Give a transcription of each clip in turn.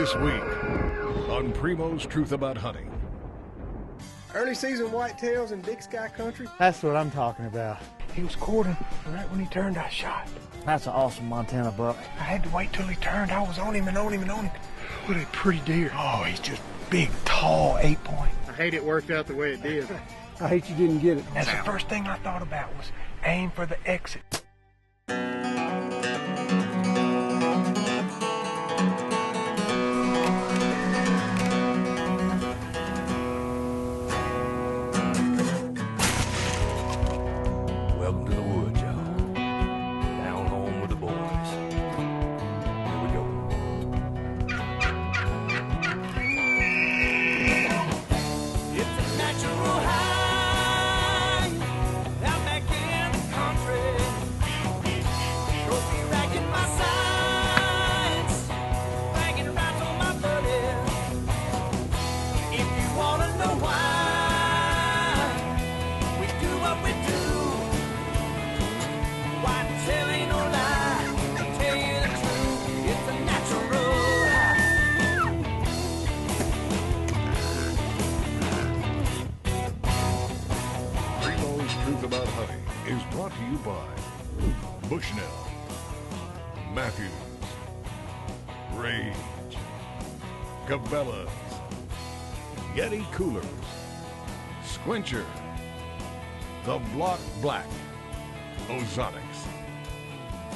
This week on Primos Truth About Hunting. Early season whitetails in Big Sky Country. That's what I'm talking about. He was quartering. Right when he turned, I shot. That's an awesome Montana buck. I had to wait till he turned. I was on him and on him and on him. What a pretty deer. Oh, he's just big, tall, 8-point. I hate it worked out the way it did. I hate you didn't get it. That's the first thing I thought about was aim for the exit. Welcome to the woods, y'all. Down home with the boys. Here we go. It's a natural high out back in the country. Trophy rack in my sights, banging rides on my buddy. If you wanna know why we do what we do, whitetail ain't no lie. I'll tell you the truth, it's a natural high. Primos Truth About Hunting is brought to you by Bushnell, Matthews, Rage, Cabela's, Yeti Coolers, Squincher, The Block Black, Ozonics,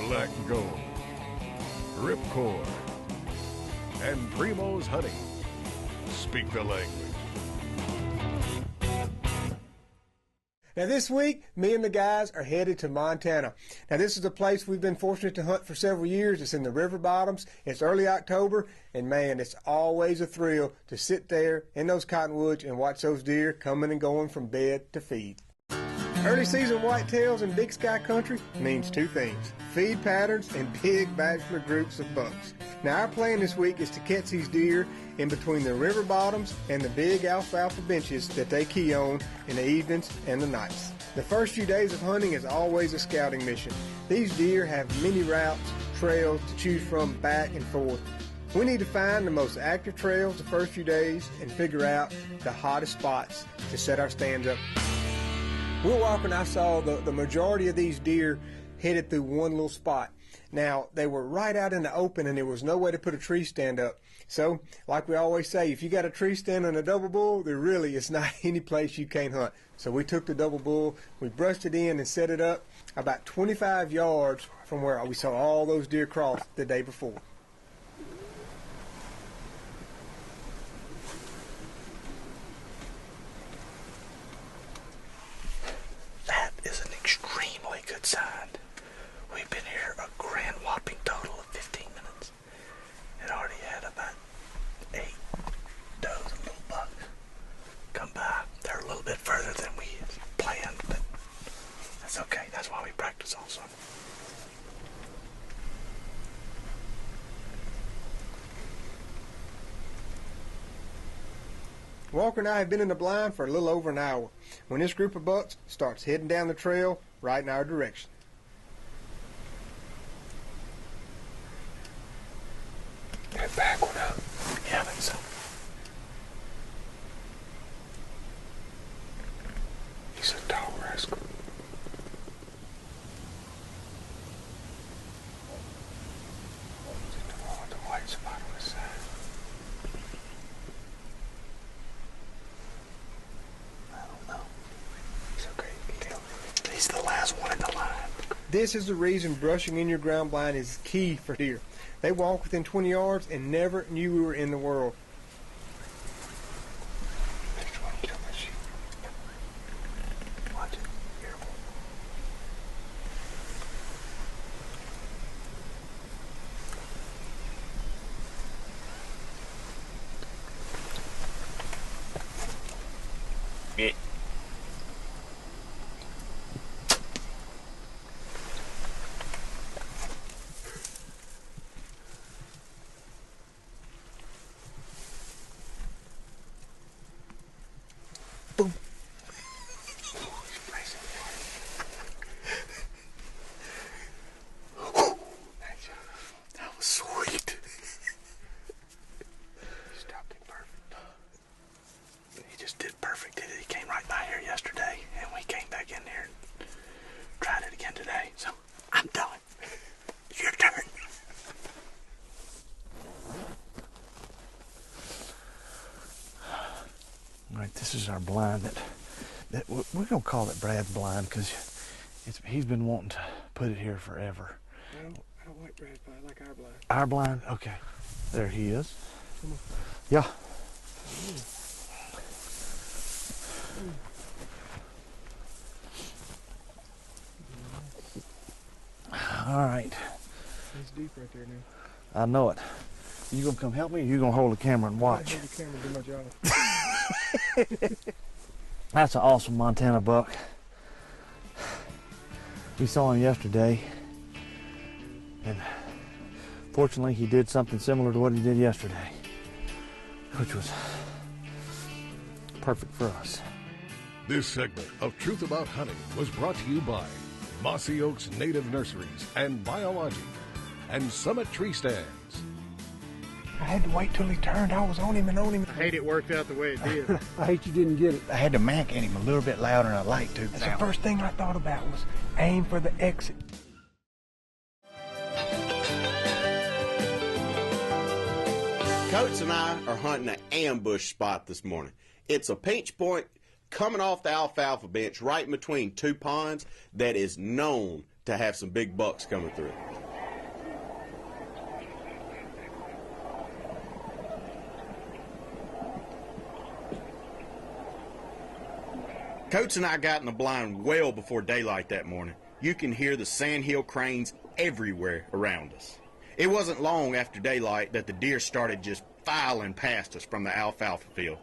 Black Gold, Ripcord, and Primos Hunting. Speak the language. Now this week, me and the guys are headed to Montana. Now this is a place we've been fortunate to hunt for several years. It's in the river bottoms. It's early October, and man, it's always a thrill to sit there in those cottonwoods and watch those deer coming and going from bed to feed. Early season whitetails in Big Sky Country means two things: feed patterns and big bachelor groups of bucks. Now our plan this week is to catch these deer in between the river bottoms and the big alfalfa benches that they key on in the evenings and the nights. The first few days of hunting is always a scouting mission. These deer have many routes, trails to choose from back and forth. We need to find the most active trails the first few days and figure out the hottest spots to set our stands up. We're walking, I saw the majority of these deer headed through one little spot. Now, they were right out in the open and there was no way to put a tree stand up. So, like we always say, if you got a tree stand and a double bull, there really is not any place you can't hunt. So we took the double bull, we brushed it in and set it up about 25 yards from where we saw all those deer cross the day before. That is an extremely good sign. We've been here a grand whopping total of 15 minutes. It already had about 8 dozen little bucks come by. They're a little bit further than we planned, but that's okay. That's why we practice all summer. Walker and I have been in the blind for a little over an hour when this group of bucks starts heading down the trail right in our direction. Get backward up. Yeah, I think so. He's a tall rascal. He's the one with the white spot on his side. I don't know. He's okay. He's the last one in the line. This is the reason brushing in your ground blind is key for deer. They walk within 20 yards and never knew we were in the world. Watch it. Careful. Yeah. is our blind that we're gonna call it Brad's blind because he's been wanting to put it here forever. I don't like Brad's blind. I like our blind. Our blind? Okay. There he is. Yeah. All right. It's deep right there now. I know it. You gonna come help me, or you gonna hold the camera and watch? I hold the camera and do my job. That's an awesome Montana buck. We saw him yesterday, and fortunately he did something similar to what he did yesterday, which was perfect for us. This segment of Truth About Hunting was brought to you by Mossy Oaks Native Nurseries and Biology and Summit Tree Stands. I had to wait till he turned. I was on him and on him. I hate it worked out the way it did. I hate you didn't get it. I had to mack at him a little bit louder than I like to. That's the first thing I thought about was aim for the exit. Coates and I are hunting an ambush spot this morning. It's a pinch point coming off the alfalfa bench right in between two ponds that is known to have some big bucks coming through. Coates and I got in the blind well before daylight that morning. You can hear the sandhill cranes everywhere around us. It wasn't long after daylight that the deer started just filing past us from the alfalfa field.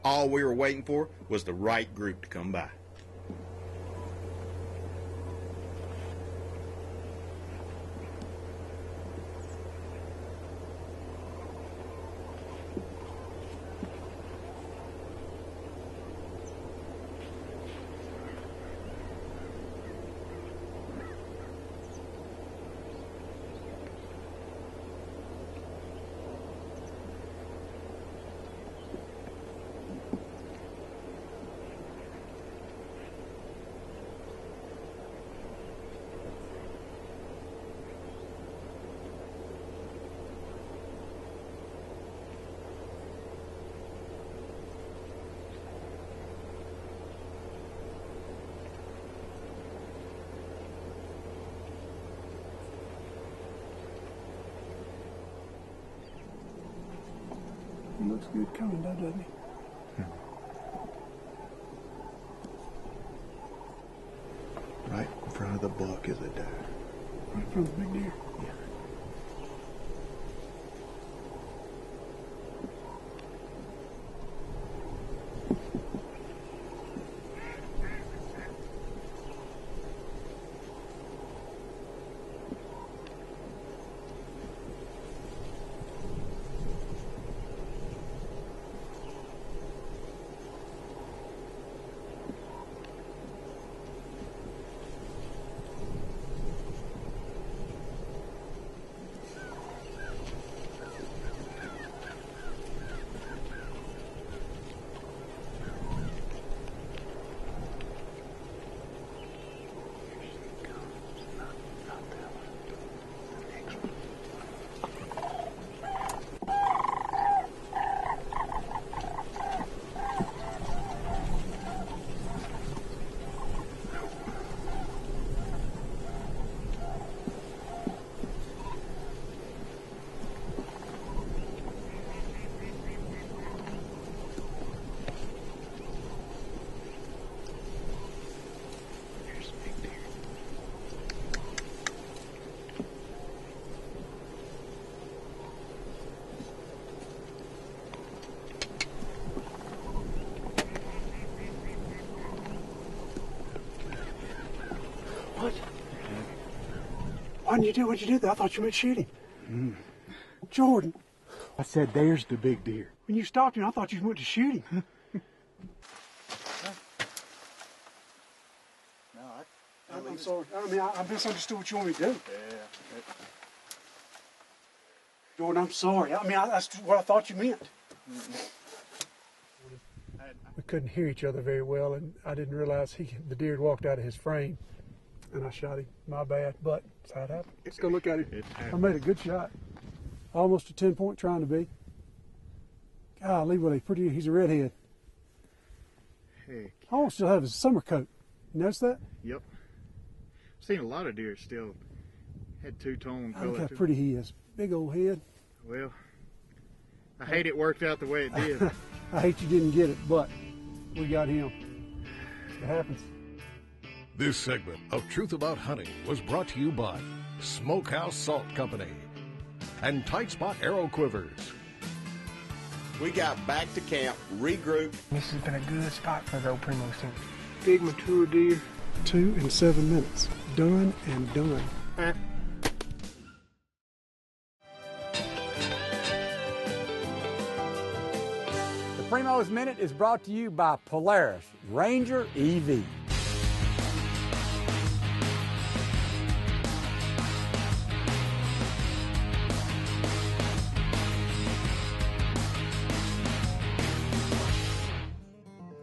All we were waiting for was the right group to come by. He looks good coming, doesn't he? Right in front of the buck is a doe. Right in front of the big deer. Yeah. What? Why didn't you do what you did? I thought you meant shoot him. Jordan. I said, there's the big deer. When you stopped him, I thought you went to shoot him. I'm sorry. I mean, I misunderstood what you want me to do. Yeah. Jordan, I'm sorry. I mean, that's what I thought you meant. We couldn't hear each other very well, and I didn't realize the deer had walked out of his frame, and I shot him. My bad, but that's how it happened. Let's go look at it. I made a good shot. Almost a 10-point trying to be. Golly, well, he's a redhead. Heck, I almost still have his summer coat. You notice that? yep. Seen a lot of deer still had two-tone Look color how to 'em. pretty he is. Big old head. Well, I hate it worked out the way it did. I hate you didn't get it, but we got him. It happens. This segment of Truth About Hunting was brought to you by Smokehouse Salt Company and Tight Spot Arrow Quivers. We got back to camp, regrouped. This has been a good spot for the old Primos team. Big mature deer. 2 and 7 minutes. Done and done. The Primos Minute is brought to you by Polaris Ranger EV.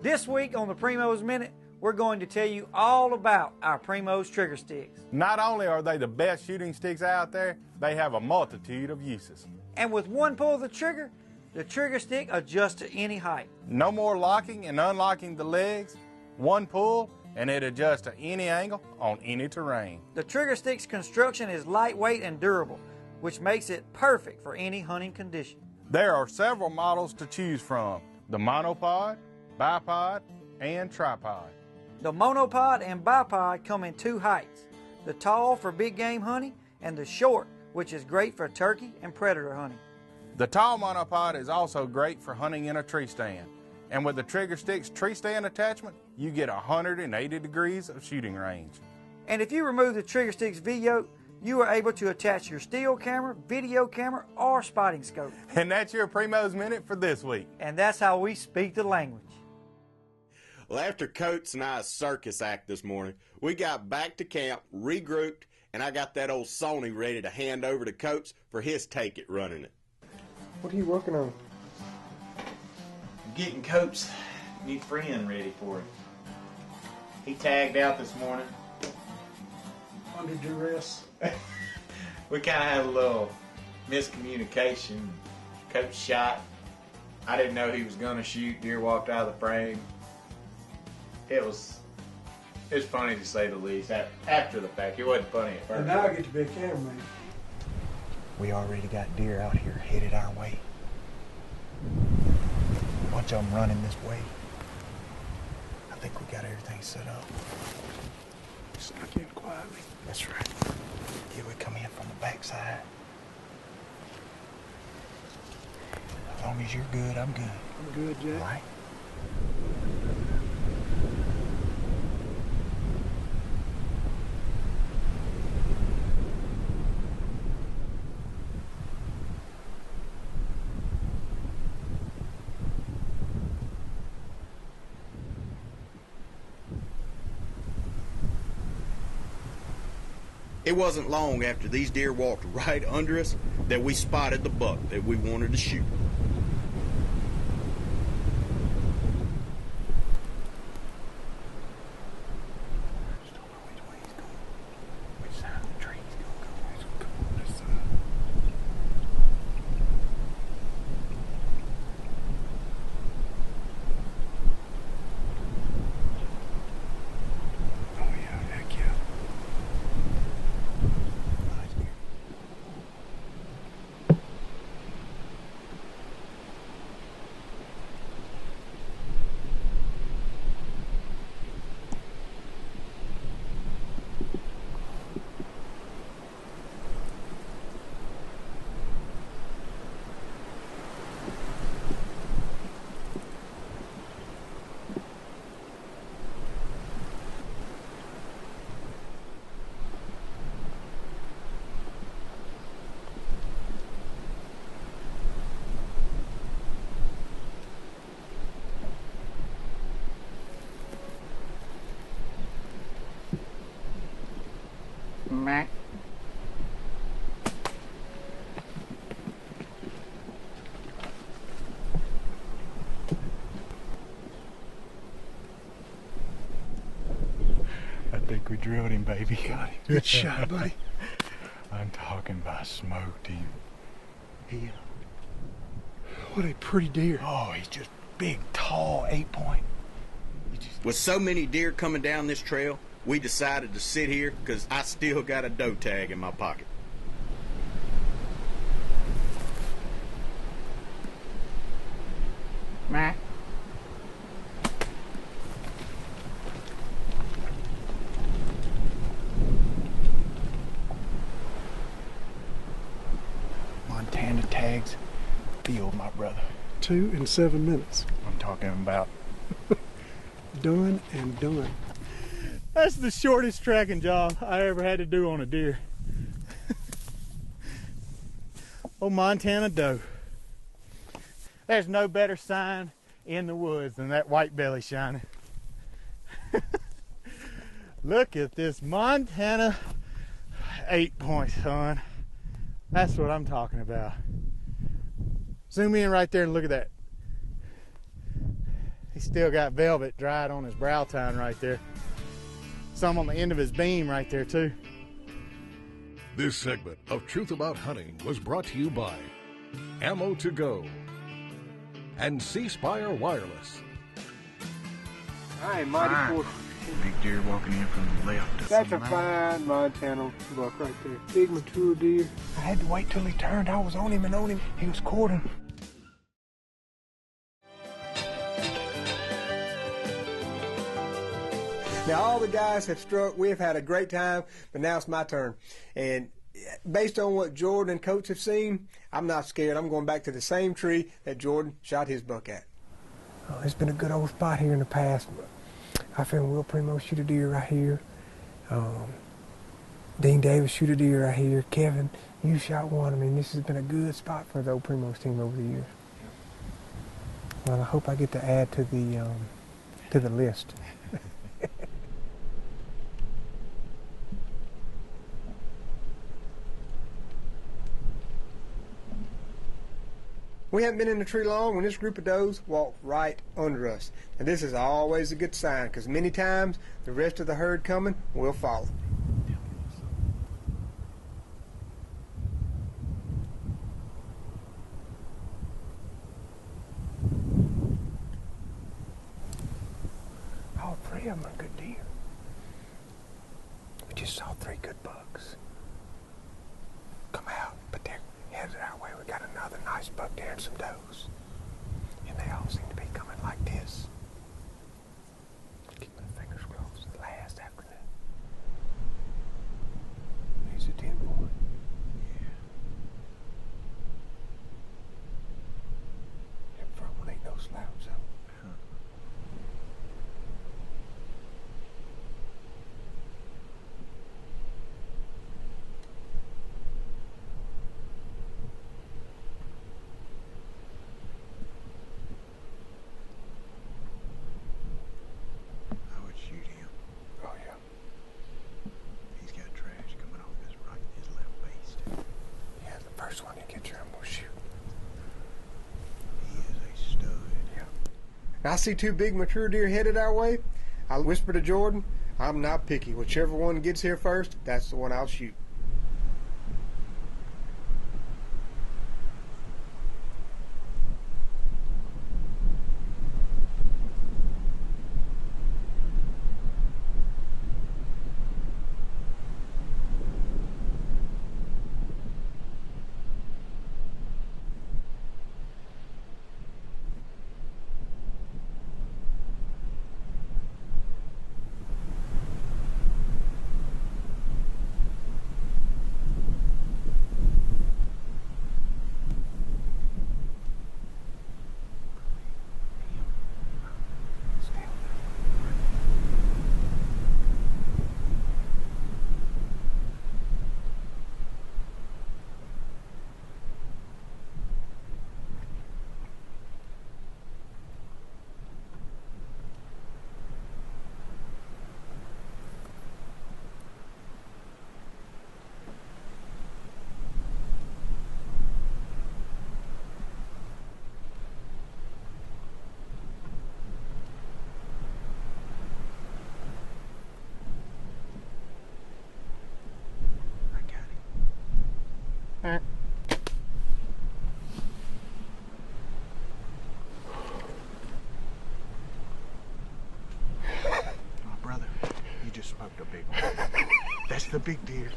This week on the Primos Minute, we're going to tell you all about our Primos trigger sticks. Not only are they the best shooting sticks out there, they have a multitude of uses. And with one pull of the trigger stick adjusts to any height. No more locking and unlocking the legs. One pull and it adjusts to any angle on any terrain. The trigger stick's construction is lightweight and durable, which makes it perfect for any hunting condition. There are several models to choose from: the monopod, bipod, and tripod. The monopod and bipod come in 2 heights, the tall for big game hunting and the short, which is great for turkey and predator hunting. The tall monopod is also great for hunting in a tree stand. And with the trigger stick's tree stand attachment, you get 180 degrees of shooting range. And if you remove the trigger stick's V-yoke, you are able to attach your still camera, video camera, or spotting scope. And that's your Primos Minute for this week. And that's how we speak the language. Well, after Coates and I's circus act this morning, we got back to camp, regrouped, and I got that old Sony ready to hand over to Coates for his take at running it. What are you working on? I'm getting Coates' new friend ready for him. He tagged out this morning. Under duress. We kind of had a little miscommunication. Coach shot. I didn't know he was going to shoot. Deer walked out of the frame. It was funny to say the least. After the fact, it wasn't funny at first. And now I get to be a cameraman. We already got deer out here headed our way. A bunch of them running this way. I think we got everything set up. Snuck in quietly. That's right. Here we come in from the backside. As long as you're good, I'm good. I'm good, Jack. All right? It wasn't long after these deer walked right under us that we spotted the buck that we wanted to shoot. Mac. I think we drilled him, baby. Got him. Good shot, buddy. I'm talking about smoked him. What a pretty deer. Oh, he's just big, tall, 8-point. With so many deer coming down this trail, we decided to sit here because I still got a doe tag in my pocket. Matt. Montana tags field, my brother. 2 and 7 minutes. I'm talking about. Done and done. That's the shortest tracking job I ever had to do on a deer. Oh, Montana doe. There's no better sign in the woods than that white belly shining. Look at this Montana 8-point, son. That's what I'm talking about. Zoom in right there and look at that. He's still got velvet dried on his brow tine right there. Some on the end of his beam right there too. This segment of Truth About Hunting was brought to you by Ammo to Go and C Spire Wireless. I am mighty fortunate. Big deer walking in from the left. That's a fine Montana buck right there. Big mature deer. I had to wait till he turned. I was on him and on him. He was quartering. Now all the guys have struck. We have had a great time, but now it's my turn. And based on what Jordan and Coach have seen, I'm not scared. I'm going back to the same tree that Jordan shot his buck at. Oh, it's been a good old spot here in the past. I filmed Will Primos shoot a deer right here. Dean Davis shoot a deer right here. Kevin, you shot one. I mean, this has been a good spot for the old Primos team over the years. Well, I hope I get to add to the list. We haven't been in the tree long when this group of does walked right under us. And this is always a good sign because many times the rest of the herd coming will follow. All three of them are good deer. We just saw 3 good bucks come out, but they're headed our way. We got another nice buck there and some does. And they all seem to be coming like this. Keep my fingers crossed. Last afternoon. He's a 10-point. Yeah. That front one ain't no slouch, though. I see 2 big mature deer headed our way. I whisper to Jordan, I'm not picky. Whichever one gets here first, that's the one I'll shoot. hooked a big one. That's the big deer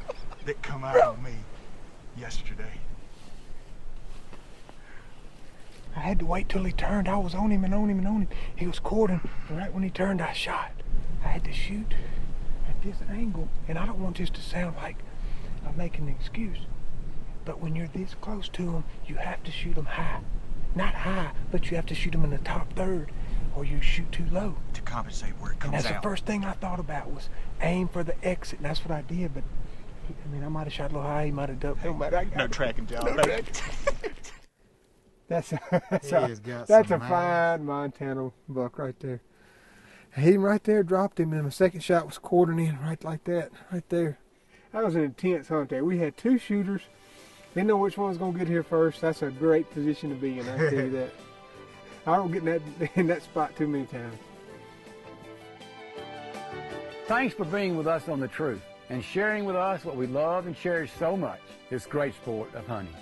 that come out on me yesterday. I had to wait till he turned. I was on him and on him and on him. He was quartering, and right when he turned, I shot. I had to shoot at this angle, and I don't want this to sound like I'm making an excuse, but when you're this close to them, you have to shoot them high. Not high, but you have to shoot them in the top third, or you shoot too low. To compensate where it comes out. And that's the first thing I thought about was aim for the exit, and that's what I did, but I mean, I might have shot a little high, he might have ducked. No matter. No tracking, John. No tracking. That's a fine Montana buck right there. He right there dropped him, and my second shot was quartering in right like that, right there. That was an intense hunt there. We had two shooters. Didn't know which one was going to get here first. That's a great position to be in, I tell you that. I don't get in that spot too many times. Thanks for being with us on The Truth and sharing with us what we love and cherish so much, this great sport of hunting.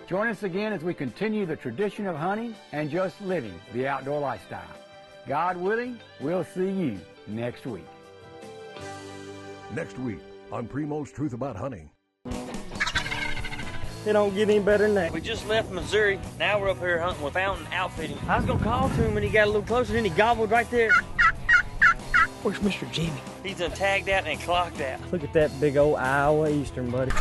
Join us again as we continue the tradition of hunting and just living the outdoor lifestyle. God willing, we'll see you next week. Next week on Primos Truth About Hunting. It don't get any better than that. We just left Missouri. Now we're up here hunting with Fountain Outfitting. I was going to call to him when he got a little closer, then he gobbled right there. Where's Mr. Jimmy? He's done tagged out and clocked out. Look at that big old Iowa Eastern, buddy.